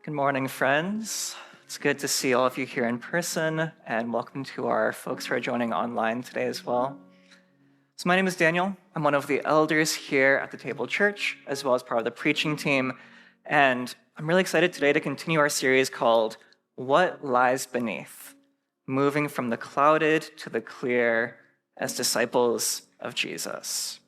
Good morning, friends. It's good to see all of you here in person, and welcome to our folks who are joining online today as well. So my name is Daniel. I'm one of the elders here at the Table Church, as well as part of the preaching team, and I'm really excited today to continue our series called What Lies Beneath? Moving from the clouded to the clear as disciples of Jesus.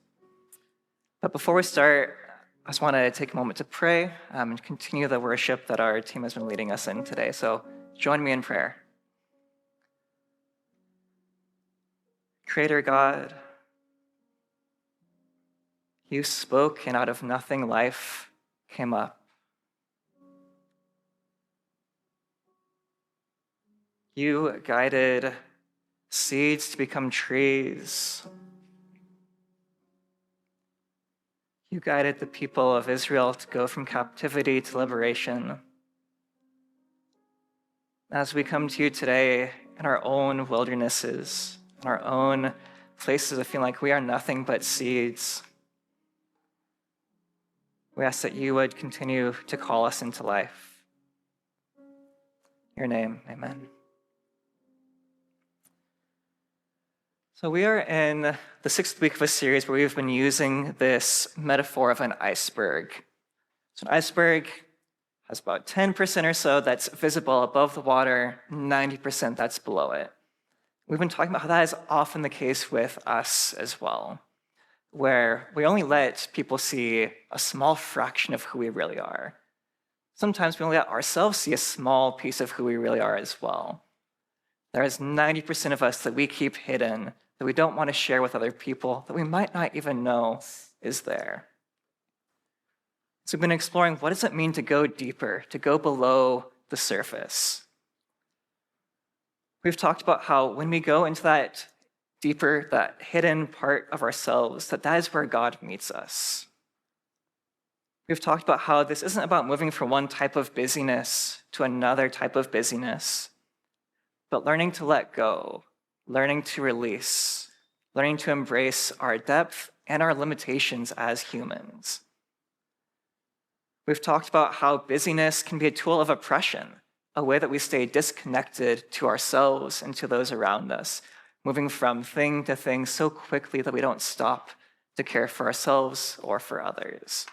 But before we start, I just want to take a moment to pray and continue the worship that our team has been leading us in today. So join me in prayer. Creator God, you spoke and out of nothing life came up. You guided seeds to become trees. You guided the people of Israel to go from captivity to liberation. As we come to you today in our own wildernesses, in our own places of feeling like we are nothing but seeds, we ask that you would continue to call us into life. In your name, amen. So we are in the 6th week of a series where we've been using this metaphor of an iceberg. So an iceberg has about 10% or so that's visible above the water, 90% that's below it. We've been talking about how that is often the case with us as well, where we only let people see a small fraction of who we really are. Sometimes we only let ourselves see a small piece of who we really are as well. There is 90% of us that we keep hidden, that we don't want to share with other people, that we might not even know is there. So we've been exploring what does it mean to go deeper, to go below the surface. We've talked about how when we go into that deeper, that hidden part of ourselves, that is where God meets us. We've talked about how this isn't about moving from one type of busyness to another type of busyness, but learning to let go, learning to release, learning to embrace our depth and our limitations as humans. We've talked about how busyness can be a tool of oppression, a way that we stay disconnected to ourselves and to those around us, moving from thing to thing so quickly that we don't stop to care for ourselves or for others.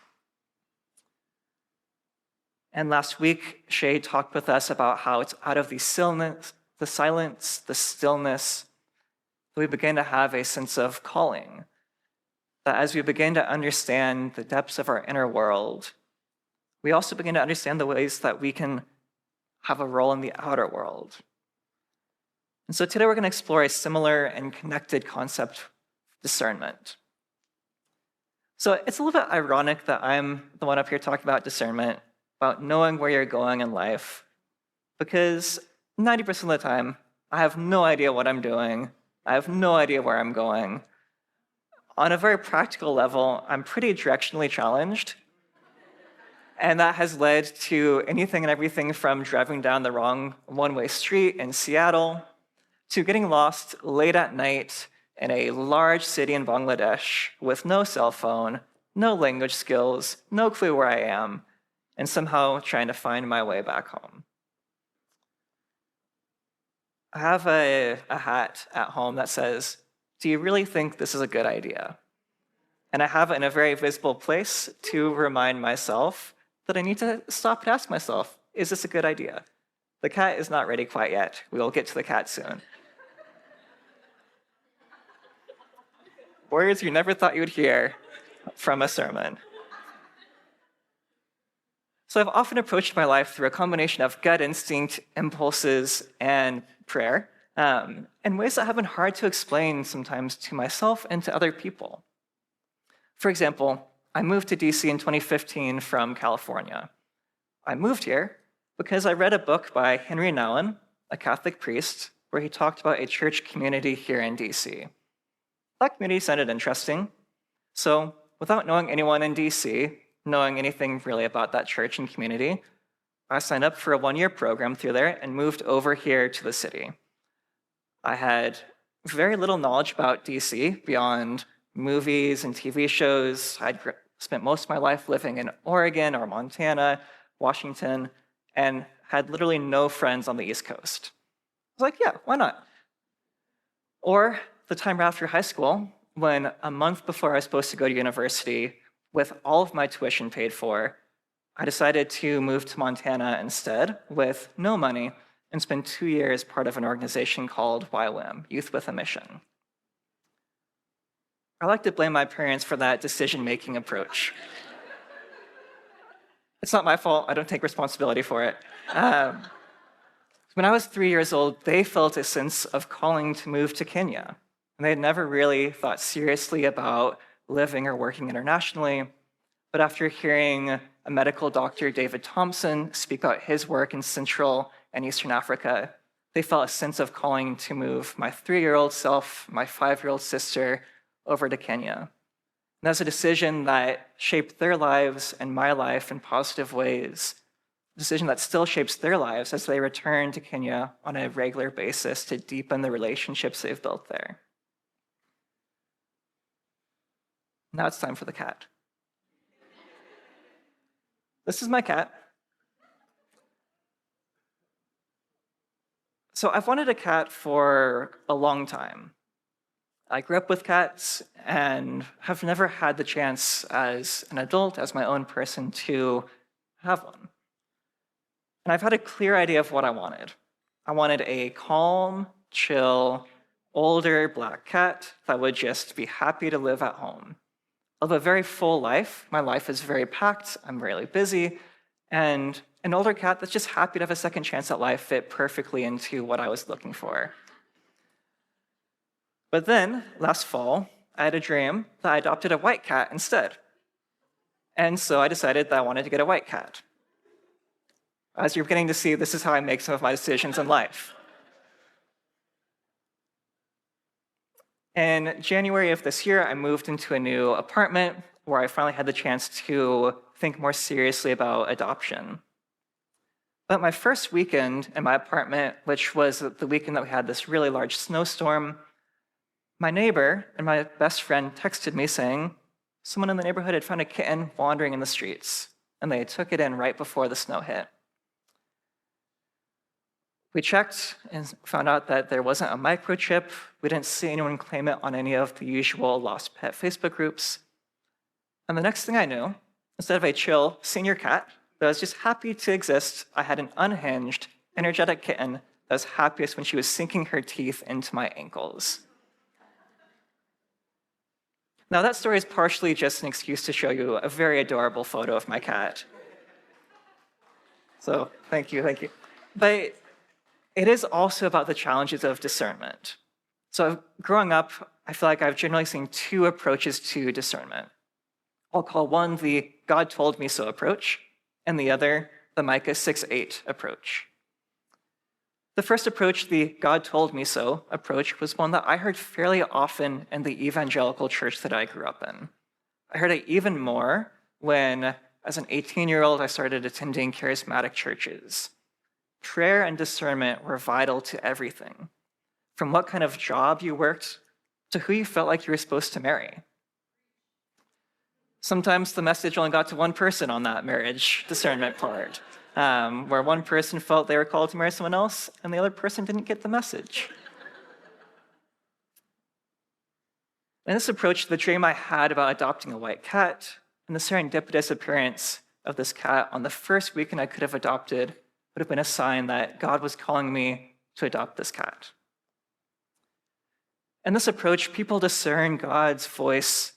And last week, Shay talked with us about how it's out of the silence, the stillness, that we begin to have a sense of calling. That as we begin to understand the depths of our inner world, we also begin to understand the ways that we can have a role in the outer world. And so today we're going to explore a similar and connected concept, discernment. So it's a little bit ironic that I'm the one up here talking about discernment, about knowing where you're going in life, because 90% of the time, I have no idea what I'm doing. I have no idea where I'm going. On a very practical level, I'm pretty directionally challenged. And that has led to anything and everything from driving down the wrong one-way street in Seattle to getting lost late at night in a large city in Bangladesh with no cell phone, no language skills, no clue where I am, and somehow trying to find my way back home. I have a hat at home that says, "Do you really think this is a good idea?" And I have it in a very visible place to remind myself that I need to stop and ask myself, is this a good idea? The cat is not ready quite yet. We will get to the cat soon. Words you never thought you would hear from a sermon. So I've often approached my life through a combination of gut instinct, impulses, and prayer, in ways that have been hard to explain sometimes to myself and to other people. For example, I moved to DC in 2015 from California. I moved here because I read a book by Henry Nouwen, a Catholic priest, where he talked about a church community here in DC. That community sounded interesting, so without knowing anyone in DC, knowing anything really about that church and community, I signed up for a one-year program through there and moved over here to the city. I had very little knowledge about DC beyond movies and TV shows. I'd spent most of my life living in Oregon or Montana, Washington, and had literally no friends on the East Coast. I was like, yeah, why not? Or the time after high school, when a month before I was supposed to go to university, with all of my tuition paid for, I decided to move to Montana instead with no money and spend 2 years part of an organization called YWAM, Youth with a Mission. I like to blame my parents for that decision-making approach. It's not my fault. I don't take responsibility for it. When I was 3 years old, they felt a sense of calling to move to Kenya. And they had never really thought seriously about living or working internationally. But after hearing a medical doctor, David Thompson, speak about his work in Central and Eastern Africa, they felt a sense of calling to move my 3-year-old self, my 5-year-old sister, over to Kenya. And that's a decision that shaped their lives and my life in positive ways. A decision that still shapes their lives as they return to Kenya on a regular basis to deepen the relationships they've built there. Now it's time for the cat. This is my cat. So I've wanted a cat for a long time. I grew up with cats and have never had the chance as an adult, as my own person, to have one. And I've had a clear idea of what I wanted. I wanted a calm, chill, older black cat that would just be happy to live at home. I live a very full life. My life is very packed. I'm really busy. And an older cat that's just happy to have a second chance at life fit perfectly into what I was looking for. But then, last fall, I had a dream that I adopted a white cat instead. And so I decided that I wanted to get a white cat. As you're beginning to see, this is how I make some of my decisions in life. In January of this year, I moved into a new apartment where I finally had the chance to think more seriously about adoption. But my first weekend in my apartment, which was the weekend that we had this really large snowstorm, my neighbor and my best friend texted me saying someone in the neighborhood had found a kitten wandering in the streets, and they took it in right before the snow hit. We checked and found out that there wasn't a microchip. We didn't see anyone claim it on any of the usual lost pet Facebook groups. And the next thing I knew, instead of a chill senior cat that was just happy to exist, I had an unhinged, energetic kitten that was happiest when she was sinking her teeth into my ankles. Now, that story is partially just an excuse to show you a very adorable photo of my cat. So, thank you. But it is also about the challenges of discernment. So, growing up, I feel like I've generally seen two approaches to discernment. I'll call one the God told me so approach, and the other the Micah 6:8 approach. The first approach, the God told me so approach, was one that I heard fairly often in the evangelical church that I grew up in. I heard it even more when, as an 18-year-old, I started attending charismatic churches. Prayer and discernment were vital to everything, from what kind of job you worked to who you felt like you were supposed to marry. Sometimes the message only got to one person on that marriage discernment part. Where one person felt they were called to marry someone else, and the other person didn't get the message. In this approach, the dream I had about adopting a white cat and the serendipitous appearance of this cat on the first weekend I could have adopted would have been a sign that God was calling me to adopt this cat. In this approach, people discern God's voice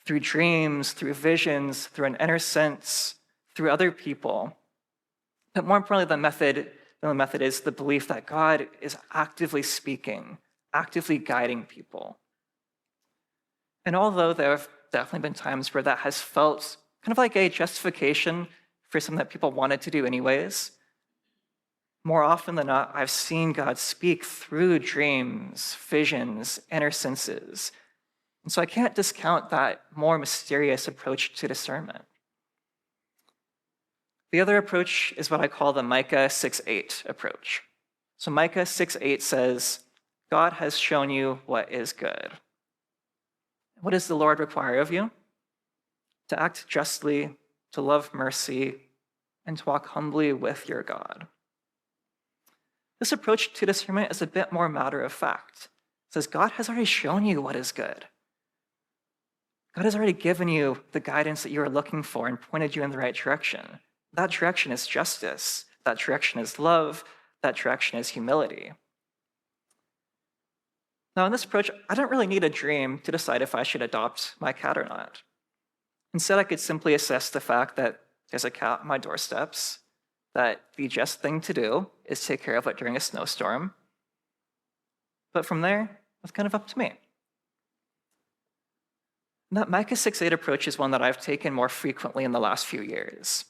through dreams, through visions, through an inner sense, through other people. But more importantly, the method is the belief that God is actively speaking, actively guiding people. And although there have definitely been times where that has felt kind of like a justification for something that people wanted to do anyways, more often than not, I've seen God speak through dreams, visions, inner senses. And so I can't discount that more mysterious approach to discernment. The other approach is what I call the Micah 6:8 approach. So Micah 6:8 says, God has shown you what is good. What does the Lord require of you? To act justly, to love mercy, and to walk humbly with your God. This approach to discernment is a bit more matter of fact. It says God has already shown you what is good. God has already given you the guidance that you are looking for and pointed you in the right direction. That direction is justice. That direction is love. That direction is humility. Now, in this approach, I don't really need a dream to decide if I should adopt my cat or not. Instead, I could simply assess the fact that there's a cat on my doorsteps, that the just thing to do is take care of it during a snowstorm. But from there, it's kind of up to me. And that Micah 6:8 approach is one that I've taken more frequently in the last few years.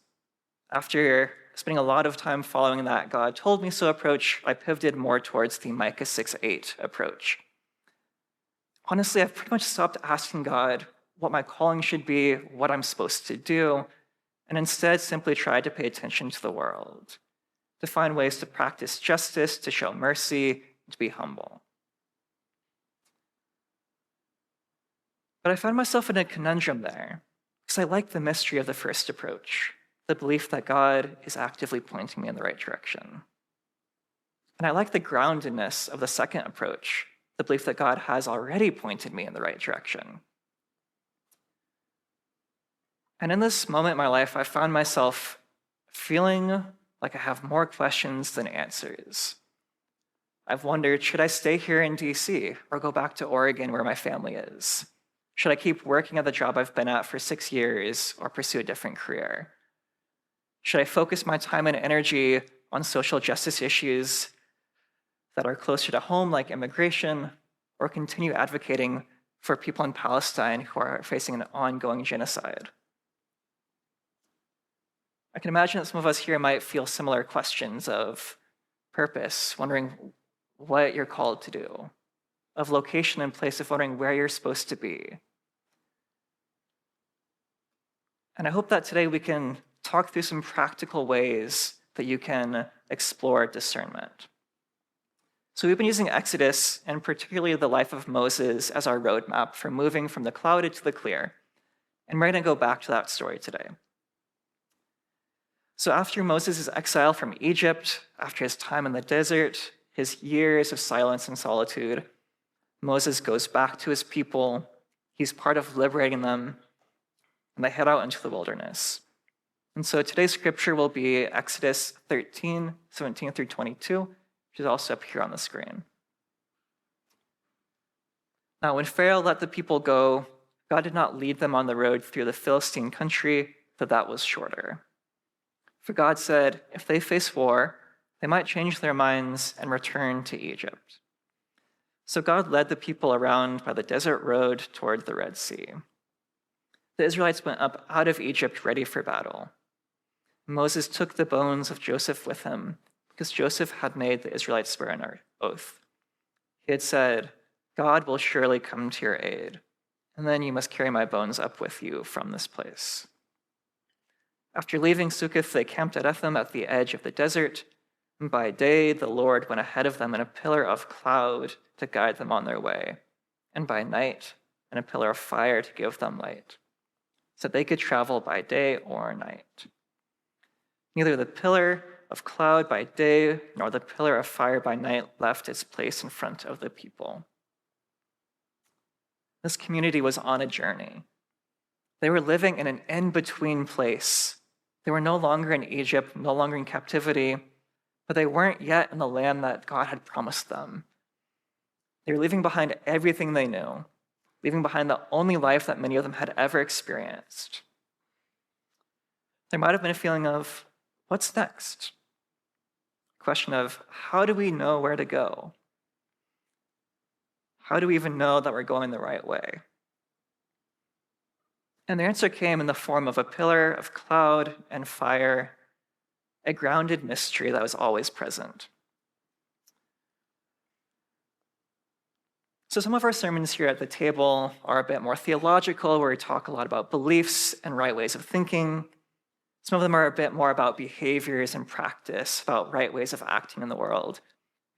After spending a lot of time following that God told me so approach, I pivoted more towards the Micah 6:8 approach. Honestly, I've pretty much stopped asking God what my calling should be, what I'm supposed to do, and instead simply tried to pay attention to the world, to find ways to practice justice, to show mercy, to be humble. But I found myself in a conundrum there, because I like the mystery of the first approach, the belief that God is actively pointing me in the right direction. And I like the groundedness of the second approach, the belief that God has already pointed me in the right direction. And in this moment in my life, I found myself feeling like I have more questions than answers. I've wondered, should I stay here in DC or go back to Oregon where my family is? Should I keep working at the job I've been at for 6 years or pursue a different career? Should I focus my time and energy on social justice issues that are closer to home, like immigration, or continue advocating for people in Palestine who are facing an ongoing genocide? I can imagine that some of us here might feel similar questions of purpose, wondering what you're called to do, of location and place, of wondering where you're supposed to be. And I hope that today we can talk through some practical ways that you can explore discernment. So we've been using Exodus, and particularly the life of Moses, as our roadmap for moving from the clouded to the clear. And we're going to go back to that story today. So after Moses' exile from Egypt, after his time in the desert, his years of silence and solitude, Moses goes back to his people. He's part of liberating them, and they head out into the wilderness. And so today's scripture will be Exodus 13, 17 through 22, which is also up here on the screen. Now, when Pharaoh let the people go, God did not lead them on the road through the Philistine country, for that was shorter. For God said, if they face war, they might change their minds and return to Egypt. So God led the people around by the desert road toward the Red Sea. The Israelites went up out of Egypt ready for battle. Moses took the bones of Joseph with him, because Joseph had made the Israelites swear an oath. He had said, God will surely come to your aid, and then you must carry my bones up with you from this place. After leaving Succoth, they camped at Etham at the edge of the desert. And by day, the Lord went ahead of them in a pillar of cloud to guide them on their way, and by night, in a pillar of fire to give them light, so they could travel by day or night. Neither the pillar of cloud by day nor the pillar of fire by night left its place in front of the people. This community was on a journey. They were living in an in-between place. They were no longer in Egypt, no longer in captivity, but they weren't yet in the land that God had promised them. They were leaving behind everything they knew, leaving behind the only life that many of them had ever experienced. There might have been a feeling of, what's next? A question of, how do we know where to go? How do we even know that we're going the right way? And the answer came in the form of a pillar of cloud and fire, a grounded mystery that was always present. So some of our sermons here at the table are a bit more theological, where we talk a lot about beliefs and right ways of thinking. Some of them are a bit more about behaviors and practice, about right ways of acting in the world.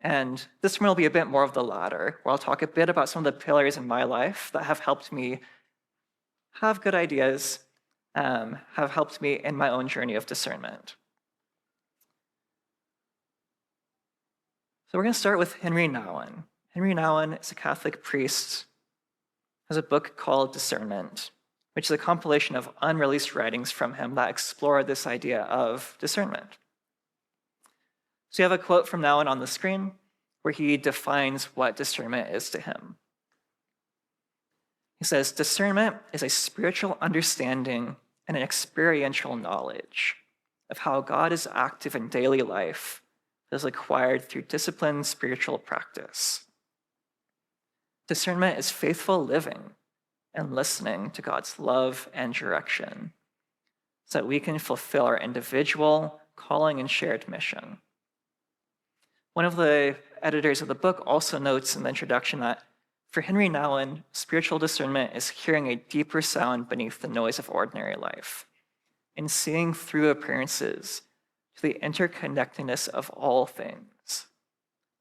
And this one will be a bit more of the latter, where I'll talk a bit about some of the pillars in my life that have helped me have good ideas, have helped me in my own journey of discernment. So we're going to start with Henry Nouwen. Henry Nouwen is a Catholic priest, has a book called Discernment, which is a compilation of unreleased writings from him that explore this idea of discernment. So you have a quote from Nouwen on the screen where he defines what discernment is to him. He says, discernment is a spiritual understanding and an experiential knowledge of how God is active in daily life that is acquired through disciplined spiritual practice. Discernment is faithful living and listening to God's love and direction so that we can fulfill our individual calling and shared mission. One of the editors of the book also notes in the introduction that for Henry Nouwen, spiritual discernment is hearing a deeper sound beneath the noise of ordinary life and seeing through appearances to the interconnectedness of all things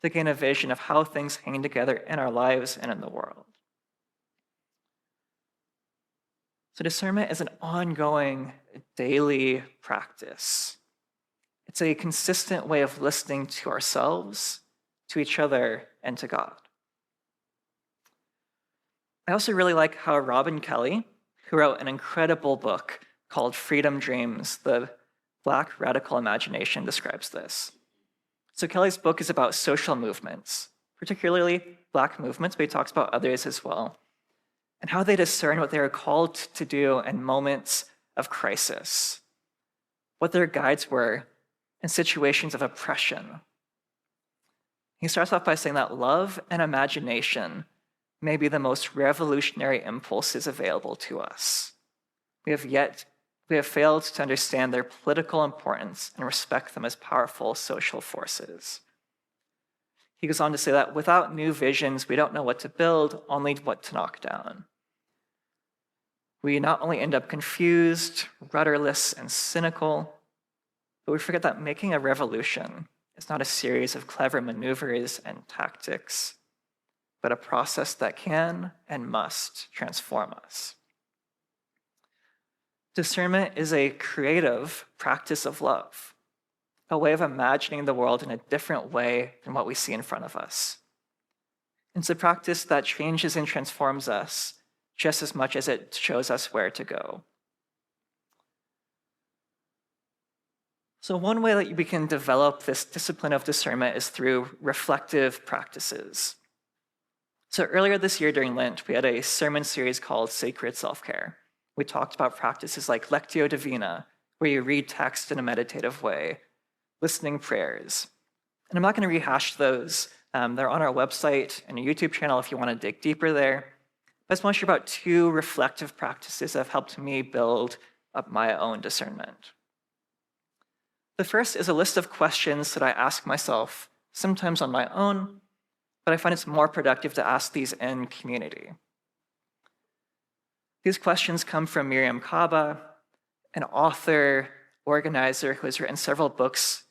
to gain a vision of how things hang together in our lives and in the world. So discernment is an ongoing daily practice. It's a consistent way of listening to ourselves, to each other, and to God. I also really like how Robin Kelly, who wrote an incredible book called Freedom Dreams, The Black Radical Imagination, describes this. So Kelly's book is about social movements, particularly Black movements, but he talks about others as well, and how they discern what they are called to do in moments of crisis, what their guides were in situations of oppression. He starts off by saying that love and imagination may be the most revolutionary impulses available to us. We have failed to understand their political importance and respect them as powerful social forces. He goes on to say that without new visions, we don't know what to build, only what to knock down. We not only end up confused, rudderless, and cynical, but we forget that making a revolution is not a series of clever maneuvers and tactics, but a process that can and must transform us. Discernment is a creative practice of love, a way of imagining the world in a different way than what we see in front of us. It's a practice that changes and transforms us just as much as it shows us where to go. So one way that we can develop this discipline of discernment is through reflective practices. So earlier this year during Lent, we had a sermon series called Sacred Self-Care. We talked about practices like Lectio Divina, where you read text in a meditative way, listening prayers. And I'm not going to rehash those. They're on our website and a YouTube channel if you want to dig deeper there. But I just want to share about two reflective practices that have helped me build up my own discernment. The first is a list of questions that I ask myself, sometimes on my own, but I find it's more productive to ask these in community. These questions come from Miriam Kaba, an author, organizer who has written several books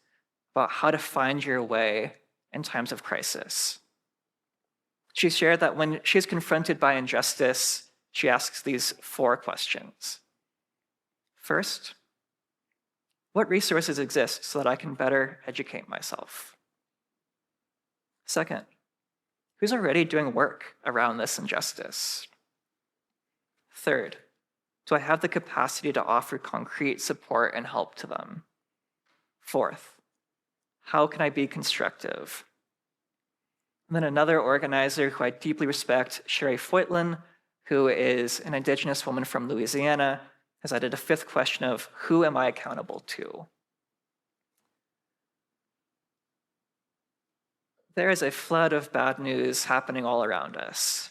about how to find your way in times of crisis. She shared that when she's confronted by injustice, she asks these 4 questions. First, what resources exist so that I can better educate myself? Second, who's already doing work around this injustice? Third, do I have the capacity to offer concrete support and help to them? Fourth, how can I be constructive? And then another organizer who I deeply respect, Sherry Foytlin, who is an indigenous woman from Louisiana, has added a 5th question of who am I accountable to? There is a flood of bad news happening all around us.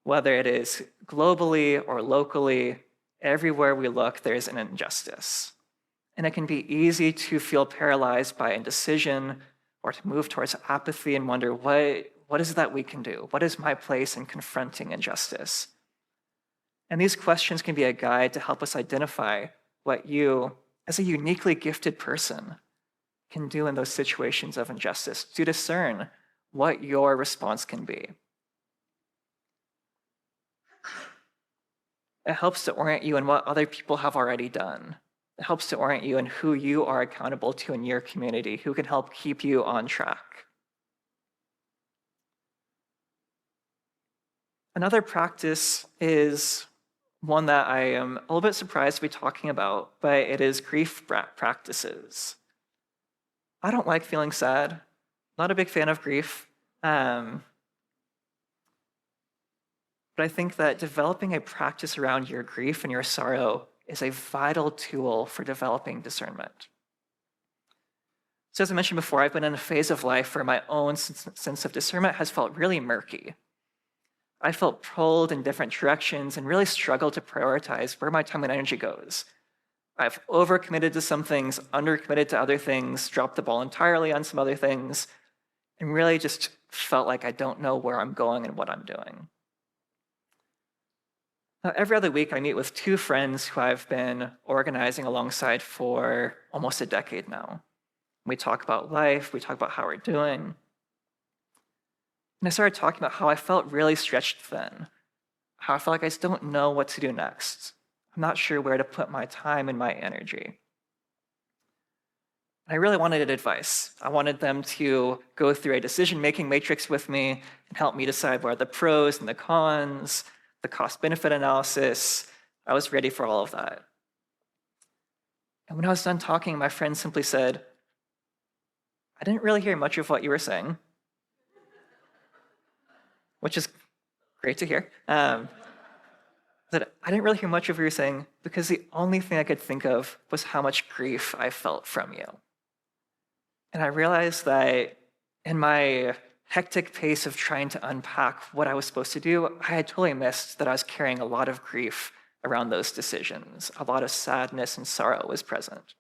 Whether it is globally or locally, everywhere we look, there is an injustice. And it can be easy to feel paralyzed by indecision or to move towards apathy and wonder, what is it that we can do? What is my place in confronting injustice? And these questions can be a guide to help us identify what you, as a uniquely gifted person, can do in those situations of injustice, to discern what your response can be. It helps to orient you in what other people have already done. It helps to orient you in who you are accountable to in your community, who can help keep you on track. Another practice is one that I am a little bit surprised to be talking about, but it is grief practices. I don't like feeling sad. Not a big fan of grief. But I think that developing a practice around your grief and your sorrow is a vital tool for developing discernment. So as I mentioned before, I've been in a phase of life where my own sense of discernment has felt really murky. I felt pulled in different directions and really struggled to prioritize where my time and energy goes. I've overcommitted to some things, undercommitted to other things, dropped the ball entirely on some other things, and really just felt like I don't know where I'm going and what I'm doing. Now, every other week, I meet with two friends who I've been organizing alongside for almost a decade now. We talk about life, we talk about how we're doing. And I started talking about how I felt really stretched thin, how I felt like I just don't know what to do next. I'm not sure where to put my time and my energy. I really wanted advice. I wanted them to go through a decision-making matrix with me and help me decide what are the pros and the cons, the cost-benefit analysis. I was ready for all of that. And when I was done talking, my friend simply said, "I didn't really hear much of what you were saying," which is great to hear. That I didn't really hear much of what you were saying because the only thing I could think of was how much grief I felt from you. And I realized that in my hectic pace of trying to unpack what I was supposed to do, I had totally missed that I was carrying a lot of grief around those decisions. A lot of sadness and sorrow was present.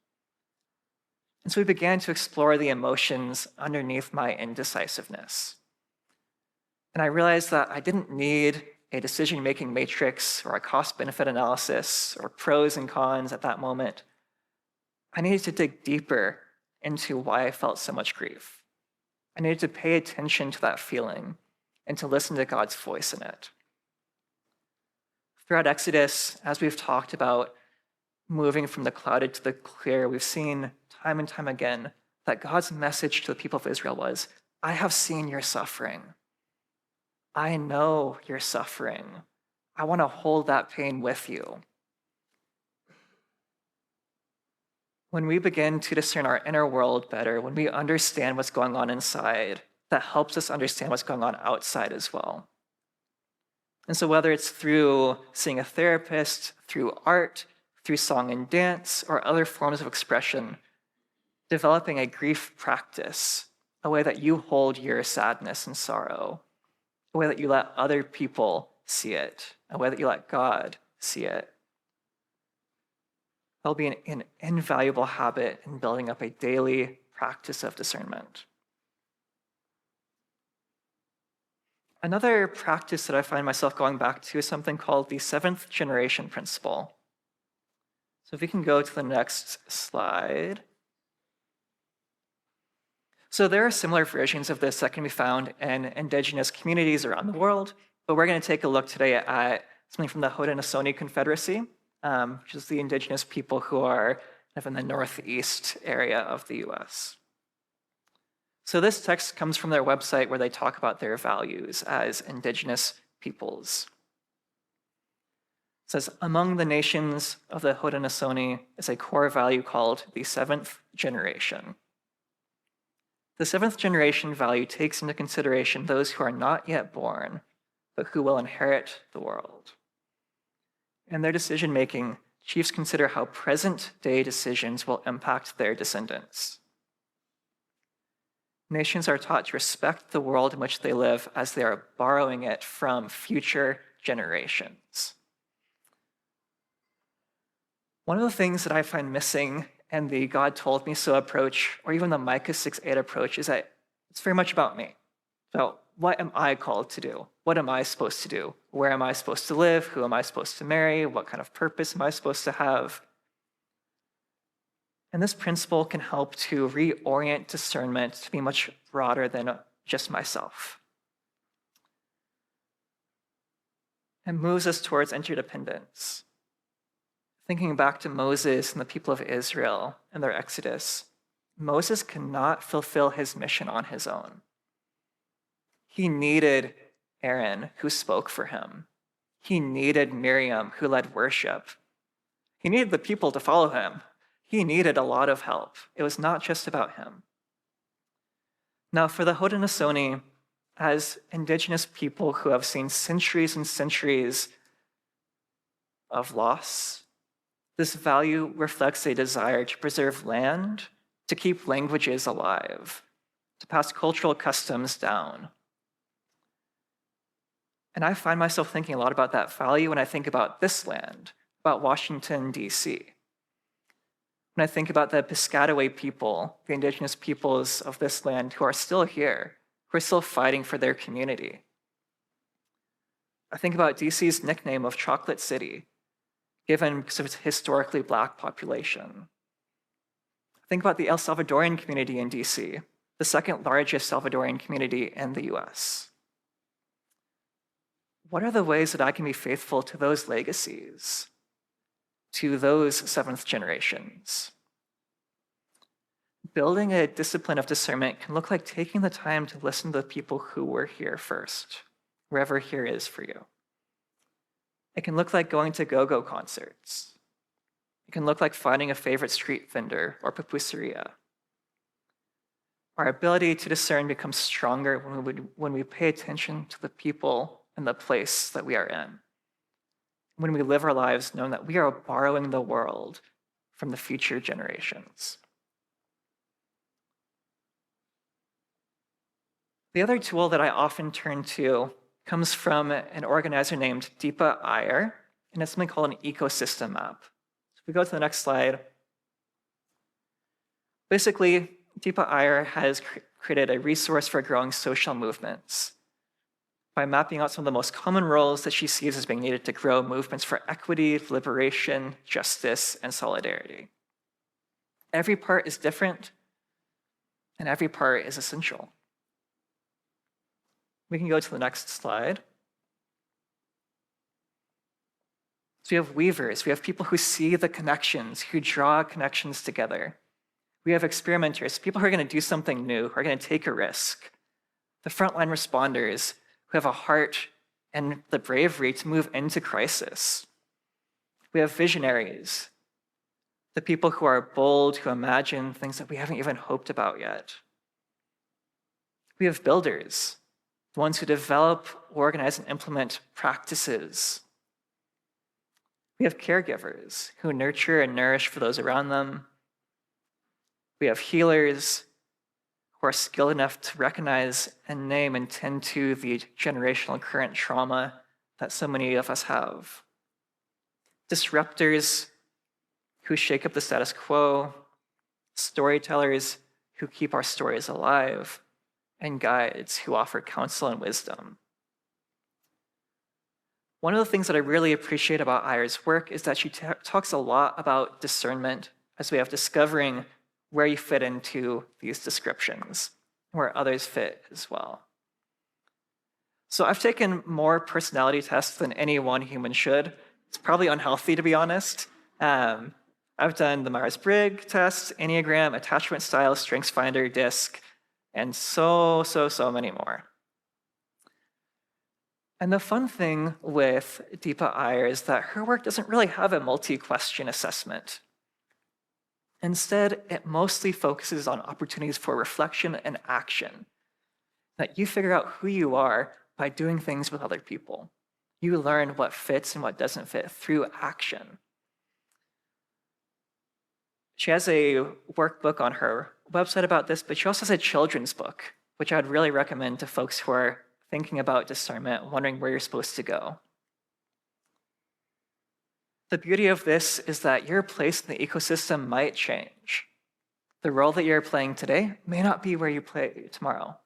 And so we began to explore the emotions underneath my indecisiveness. And I realized that I didn't need a decision-making matrix or a cost-benefit analysis or pros and cons at that moment. I needed to dig deeper into why I felt so much grief. I needed to pay attention to that feeling and to listen to God's voice in it. Throughout Exodus, as we've talked about moving from the clouded to the clear, we've seen time and time again that God's message to the people of Israel was, "I have seen your suffering. I know you're suffering. I want to hold that pain with you." When we begin to discern our inner world better, when we understand what's going on inside, that helps us understand what's going on outside as well. And so whether it's through seeing a therapist, through art, through song and dance, or other forms of expression, developing a grief practice, a way that you hold your sadness and sorrow, a way that you let other people see it, a way that you let God see it. That'll be an invaluable habit in building up a daily practice of discernment. Another practice that I find myself going back to is something called the seventh generation principle. So if we can go to the next slide. So there are similar versions of this that can be found in indigenous communities around the world, but we're going to take a look today at something from the Haudenosaunee Confederacy, which is the indigenous people who are kind of in the northeast area of the US. So this text comes from their website where they talk about their values as indigenous peoples. It says, among the nations of the Haudenosaunee is a core value called the seventh generation. The seventh generation value takes into consideration those who are not yet born, but who will inherit the world. In their decision-making, chiefs consider how present-day decisions will impact their descendants. Nations are taught to respect the world in which they live as they are borrowing it from future generations. One of the things that I find missing in the God told me so approach, or even the Micah 6:8 approach, is that it's very much about me. So what am I called to do? What am I supposed to do? Where am I supposed to live? Who am I supposed to marry? What kind of purpose am I supposed to have? And this principle can help to reorient discernment to be much broader than just myself. It moves us towards interdependence. Thinking back to Moses and the people of Israel and their exodus, Moses cannot fulfill his mission on his own. He needed Aaron, who spoke for him. He needed Miriam, who led worship. He needed the people to follow him. He needed a lot of help. It was not just about him. Now, for the Haudenosaunee, as indigenous people who have seen centuries and centuries of loss, this value reflects a desire to preserve land, to keep languages alive, to pass cultural customs down. And I find myself thinking a lot about that value when I think about this land, about Washington, D.C. When I think about the Piscataway people, the indigenous peoples of this land who are still here, who are still fighting for their community. I think about DC's nickname of Chocolate City, given because of its historically Black population. I think about the El Salvadorian community in DC, the second largest Salvadorian community in the US. What are the ways that I can be faithful to those legacies, to those seventh generations? Building a discipline of discernment can look like taking the time to listen to the people who were here first, wherever here is for you. It can look like going to go-go concerts. It can look like finding a favorite street vendor or pupuseria. Our ability to discern becomes stronger when we pay attention to the people and the place that we are in. When we live our lives knowing that we are borrowing the world from the future generations. The other tool that I often turn to comes from an organizer named Deepa Iyer, and it's something called an ecosystem map. So if we go to the next slide, basically, Deepa Iyer has created a resource for growing social movements by mapping out some of the most common roles that she sees as being needed to grow movements for equity, liberation, justice, and solidarity. Every part is different, and every part is essential. We can go to the next slide. So we have weavers, we have people who see the connections, who draw connections together. We have experimenters, people who are going to do something new, who are going to take a risk. The frontline responders who have a heart and the bravery to move into crisis. We have visionaries, the people who are bold, who imagine things that we haven't even hoped about yet. We have builders, the ones who develop, organize, and implement practices. We have caregivers who nurture and nourish for those around them. We have healers who are skilled enough to recognize and name and tend to the generational current trauma that so many of us have. Disruptors who shake up the status quo, storytellers who keep our stories alive, and guides who offer counsel and wisdom. One of the things that I really appreciate about Iyer's work is that she talks a lot about discernment as way of discovering where you fit into these descriptions, where others fit as well. So I've taken more personality tests than any one human should. It's probably unhealthy, to be honest. I've done the Myers-Briggs test, Enneagram, attachment style, StrengthsFinder, DISC, and so many more. And the fun thing with Deepa Iyer is that her work doesn't really have a multi-question assessment. Instead, it mostly focuses on opportunities for reflection and action. That you figure out who you are by doing things with other people. You learn what fits and what doesn't fit through action. She has a workbook on her website about this, but she also has a children's book, which I'd really recommend to folks who are thinking about discernment, wondering where you're supposed to go. The beauty of this is that your place in the ecosystem might change. The role that you're playing today may not be where you play tomorrow.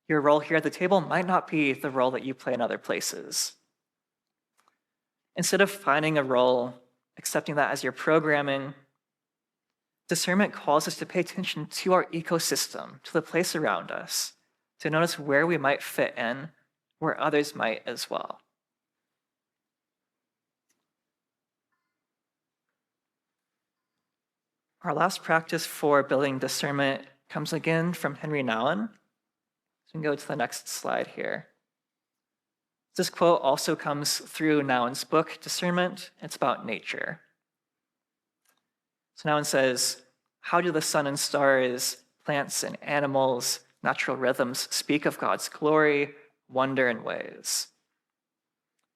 Your role here at the table might not be the role that you play in other places. Instead of finding a role, accepting that as your programming, discernment calls us to pay attention to our ecosystem, to the place around us, to notice where we might fit in, where others might as well. Our last practice for building discernment comes again from Henry Nouwen. So we can go to the next slide here. This quote also comes through Nouwen's book, Discernment. It's about nature. So Nouwen says, how do the sun and stars, plants and animals, natural rhythms speak of God's glory, wonder, and ways?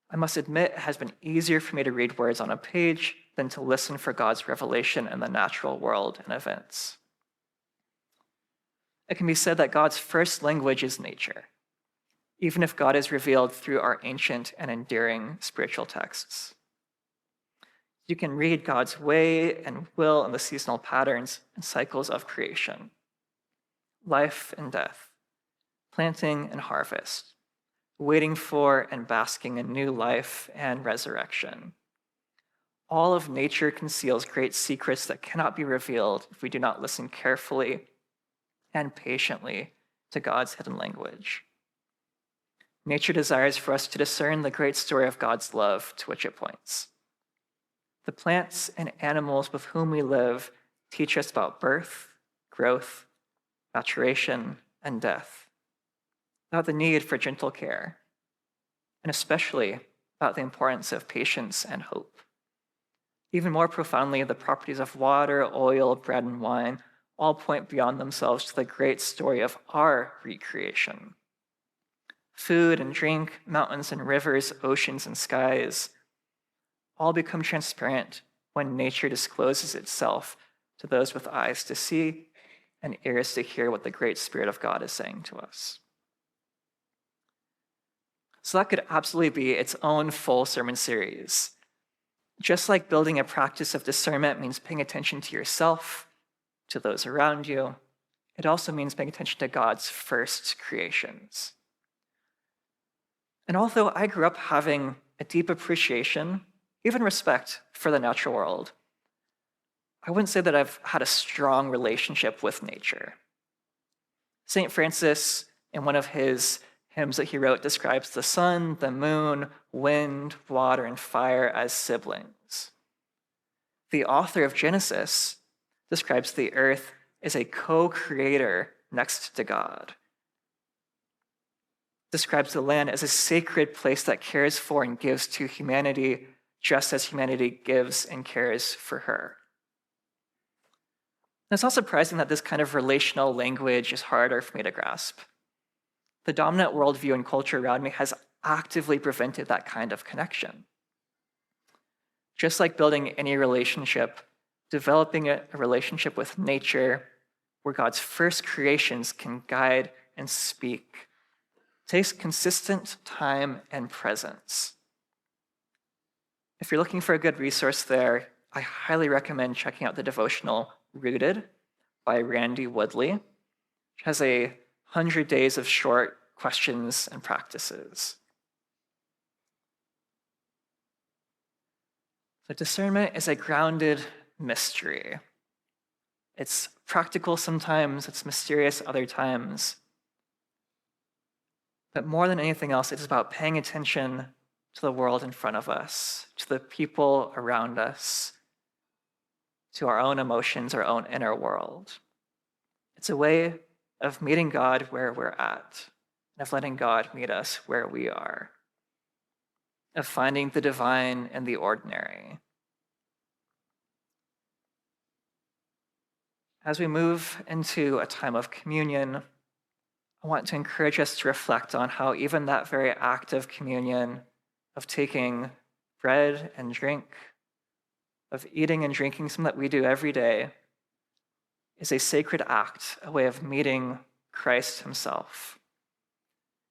I must admit, it has been easier for me to read words on a page than to listen for God's revelation in the natural world and events. It can be said that God's first language is nature, even if God is revealed through our ancient and enduring spiritual texts. You can read God's way and will in the seasonal patterns and cycles of creation, life and death, planting and harvest, waiting for and basking in new life and resurrection. All of nature conceals great secrets that cannot be revealed if we do not listen carefully and patiently to God's hidden language. Nature desires for us to discern the great story of God's love to which it points. The plants and animals with whom we live teach us about birth, growth, maturation, and death, about the need for gentle care, and especially about the importance of patience and hope. Even more profoundly, the properties of water, oil, bread, and wine all point beyond themselves to the great story of our recreation. Food and drink, mountains and rivers, oceans and skies, all become transparent when nature discloses itself to those with eyes to see and ears to hear what the great Spirit of God is saying to us. So that could absolutely be its own full sermon series. Just like building a practice of discernment means paying attention to yourself, to those around you, it also means paying attention to God's first creations. And although I grew up having a deep appreciation, even respect for the natural world, I wouldn't say that I've had a strong relationship with nature. St. Francis, in one of his hymns that he wrote, describes the sun, the moon, wind, water, and fire as siblings. The author of Genesis describes the earth as a co-creator next to God, describes the land as a sacred place that cares for and gives to humanity, just as humanity gives and cares for her. And it's not surprising that this kind of relational language is harder for me to grasp. The dominant worldview and culture around me has actively prevented that kind of connection. Just like building any relationship, developing a relationship with nature where God's first creations can guide and speak takes consistent time and presence. If you're looking for a good resource there, I highly recommend checking out the devotional Rooted by Randy Woodley, which has 100 days of short questions and practices. So discernment is a grounded mystery. It's practical sometimes, it's mysterious other times. But more than anything else, it is about paying attention to the world in front of us, to the people around us, to our own emotions, our own inner world. It's a way of meeting God where we're at, and of letting God meet us where we are, of finding the divine in the ordinary. As we move into a time of communion, I want to encourage us to reflect on how even that very act of communion, of taking bread and drink, of eating and drinking, something that we do every day, is a sacred act, a way of meeting Christ himself.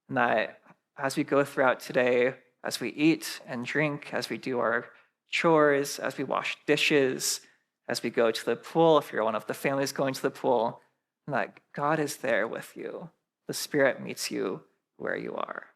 And that as we go throughout today, as we eat and drink, as we do our chores, as we wash dishes, as we go to the pool, if you're one of the families going to the pool, that God is there with you. The Spirit meets you where you are.